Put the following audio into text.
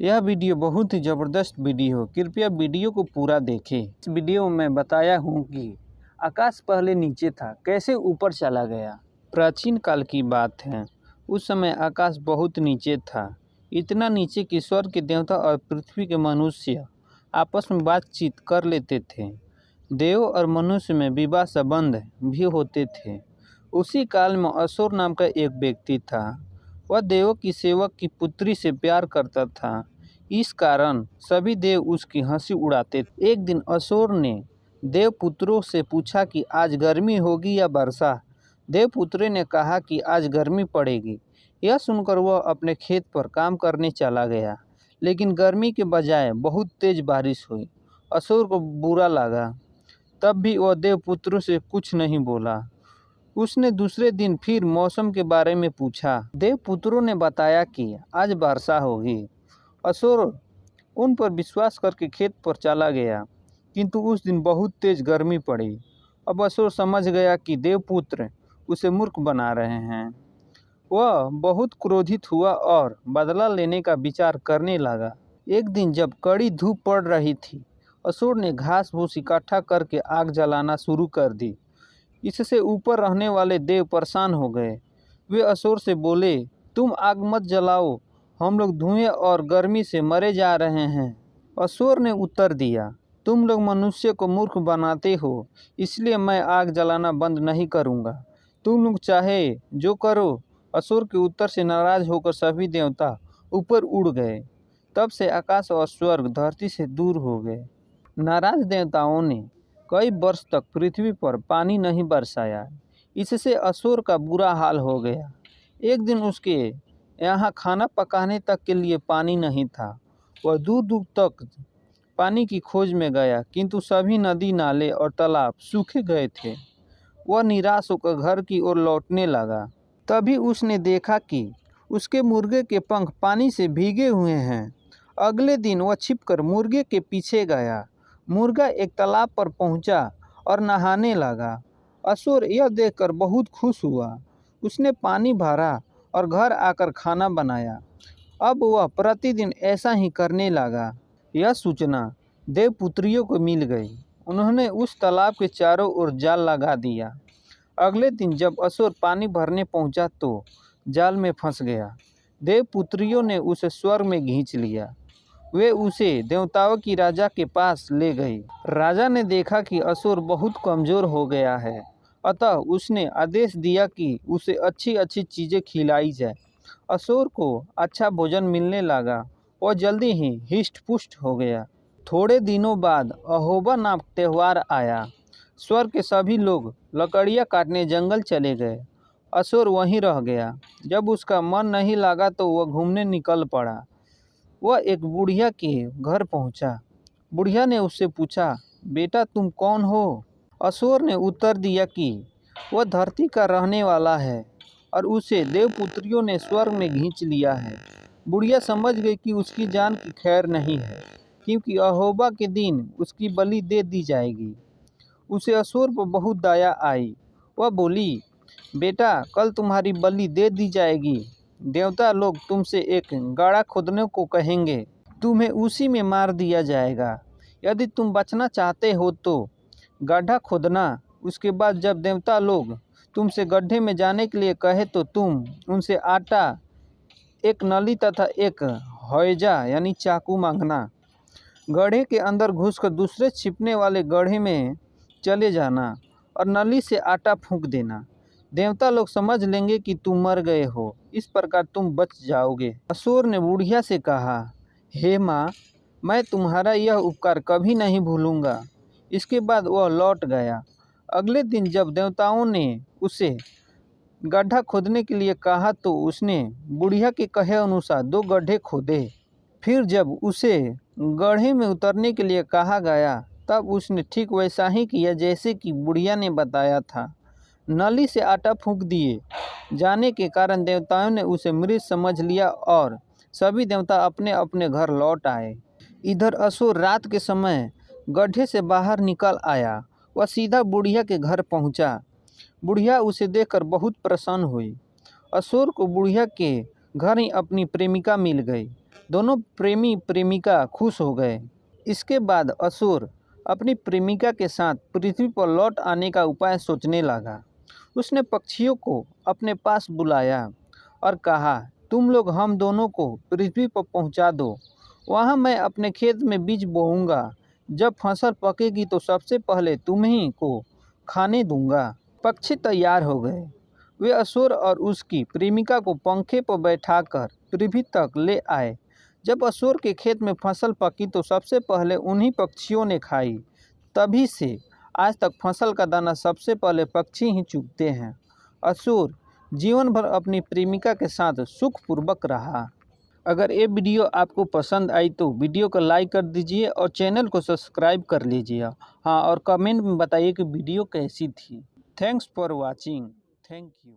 यह वीडियो बहुत ही ज़बरदस्त वीडियो हो, कृपया वीडियो को पूरा देखें। इस वीडियो में बताया हूँ कि आकाश पहले नीचे था, कैसे ऊपर चला गया। प्राचीन काल की बात है, उस समय आकाश बहुत नीचे था, इतना नीचे कि स्वर्ग के देवता और पृथ्वी के मनुष्य आपस में बातचीत कर लेते थे। देव और मनुष्य में विवाह संबंध भी होते थे। उसी काल में असुर नाम का एक व्यक्ति था। वह देवों की सेवक की पुत्री से प्यार करता था। इस कारण सभी देव उसकी हंसी उड़ाते थे। एक दिन असुर ने देवपुत्रों से पूछा कि आज गर्मी होगी या वर्षा। देवपुत्र ने कहा कि आज गर्मी पड़ेगी। यह सुनकर वह अपने खेत पर काम करने चला गया, लेकिन गर्मी के बजाय बहुत तेज बारिश हुई। असुर को बुरा लगा, तब भी वह देवपुत्रों से कुछ नहीं बोला। उसने दूसरे दिन फिर मौसम के बारे में पूछा। देवपुत्रों ने बताया कि आज वर्षा होगी। असुर उन पर विश्वास करके खेत पर चला गया, किंतु उस दिन बहुत तेज गर्मी पड़ी। अब असुर समझ गया कि देवपुत्र उसे मूर्ख बना रहे हैं। वह बहुत क्रोधित हुआ और बदला लेने का विचार करने लगा। एक दिन जब कड़ी धूप पड़ रही थी, असुर ने घास फूस इकट्ठा करके आग जलाना शुरू कर दी। इससे ऊपर रहने वाले देव परेशान हो गए। वे असुर से बोले, तुम आग मत जलाओ, हम लोग धुएं और गर्मी से मरे जा रहे हैं। असुर ने उत्तर दिया, तुम लोग मनुष्य को मूर्ख बनाते हो, इसलिए मैं आग जलाना बंद नहीं करूँगा। तुम लोग चाहे जो करो। असुर के उत्तर से नाराज होकर सभी देवता ऊपर उड़ गए। तब से आकाश और स्वर्ग धरती से दूर हो गए। नाराज देवताओं ने कई वर्ष तक पृथ्वी पर पानी नहीं बरसाया। इससे असुर का बुरा हाल हो गया। एक दिन उसके यहाँ खाना पकाने तक के लिए पानी नहीं था। वह दूर दूर तक पानी की खोज में गया, किंतु सभी नदी नाले और तालाब सूखे गए थे। वह निराश होकर घर की ओर लौटने लगा। तभी उसने देखा कि उसके मुर्गे के पंख पानी से भीगे हुए हैं। अगले दिन वह छिपकर मुर्गे के पीछे गया। मुर्गा एक तालाब पर पहुंचा और नहाने लगा। असुर यह देखकर बहुत खुश हुआ। उसने पानी भरा और घर आकर खाना बनाया। अब वह प्रतिदिन ऐसा ही करने लगा। यह सूचना देवपुत्रियों को मिल गई। उन्होंने उस तालाब के चारों ओर जाल लगा दिया। अगले दिन जब असुर पानी भरने पहुंचा तो जाल में फंस गया। देवपुत्रियों ने उसे स्वर्ग में खींच लिया। वे उसे देवताओं की राजा के पास ले गई। राजा ने देखा कि असुर बहुत कमज़ोर हो गया है, अतः उसने आदेश दिया कि उसे अच्छी अच्छी चीज़ें खिलाई जाए। असुर को अच्छा भोजन मिलने लगा। वह जल्दी ही हिष्ट पुष्ट हो गया। थोड़े दिनों बाद अहोबा नामक त्यौहार आया। स्वर्ग के सभी लोग लकड़ियाँ काटने जंगल चले गए। असुर वहीं रह गया। जब उसका मन नहीं लगा तो वह घूमने निकल पड़ा। वह एक बुढ़िया के घर पहुंचा। बुढ़िया ने उससे पूछा, बेटा तुम कौन हो? असुर ने उत्तर दिया कि वह धरती का रहने वाला है और उसे देवपुत्रियों ने स्वर्ग में खींच लिया है। बुढ़िया समझ गई कि उसकी जान की खैर नहीं है, क्योंकि अहोबा के दिन उसकी बलि दे दी जाएगी। उसे असुर पर बहुत दया आई। वह बोली, बेटा कल तुम्हारी बलि दे दी जाएगी। देवता लोग तुमसे एक गाड़ा खोदने को कहेंगे, तुम्हें उसी में मार दिया जाएगा। यदि तुम बचना चाहते हो तो गड्ढा खोदना। उसके बाद जब देवता लोग तुमसे गड्ढे में जाने के लिए कहे तो तुम उनसे आटा, एक नली तथा एक हौजा यानी चाकू मांगना। गड्ढे के अंदर घुसकर दूसरे छिपने वाले गड्ढे में चले जाना और नली से आटा फूंक देना। देवता लोग समझ लेंगे कि तुम मर गए हो। इस प्रकार तुम बच जाओगे। असुर ने बुढ़िया से कहा, हे माँ, मैं तुम्हारा यह उपकार कभी नहीं भूलूंगा। इसके बाद वह लौट गया। अगले दिन जब देवताओं ने उसे गड्ढा खोदने के लिए कहा तो उसने बुढ़िया के कहे अनुसार 2 गड्ढे खोदे। फिर जब उसे गड्ढे में उतरने के लिए कहा गया तब उसने ठीक वैसा ही किया जैसे कि बुढ़िया ने बताया था। नली से आटा फूंक दिए जाने के कारण देवताओं ने उसे मृत समझ लिया और सभी देवता अपने अपने घर लौट आए। इधर असुर रात के समय गड्ढे से बाहर निकल आया। वह सीधा बुढ़िया के घर पहुंचा। बुढ़िया उसे देखकर बहुत प्रसन्न हुई। असुर को बुढ़िया के घर ही अपनी प्रेमिका मिल गई। दोनों प्रेमी प्रेमिका खुश हो गए। इसके बाद असुर अपनी प्रेमिका के साथ पृथ्वी पर लौट आने का उपाय सोचने लगा। उसने पक्षियों को अपने पास बुलाया और कहा, तुम लोग हम दोनों को पृथ्वी पर पहुंचा दो। वहां मैं अपने खेत में बीज बोऊंगा। जब फसल पकेगी तो सबसे पहले तुम्हीं को खाने दूंगा। पक्षी तैयार हो गए। वे असुर और उसकी प्रेमिका को पंखे पर बैठाकर पृथ्वी तक ले आए। जब असुर के खेत में फसल पकी तो सबसे पहले उन्हीं पक्षियों ने खाई। तभी से आज तक फसल का दाना सबसे पहले पक्षी ही चुगते हैं। असुर जीवन भर अपनी प्रेमिका के साथ सुखपूर्वक रहा। अगर ये वीडियो आपको पसंद आई तो वीडियो को लाइक कर दीजिए और चैनल को सब्सक्राइब कर लीजिए। हाँ, और कमेंट में बताइए कि वीडियो कैसी थी। Thanks for watching. Thank you.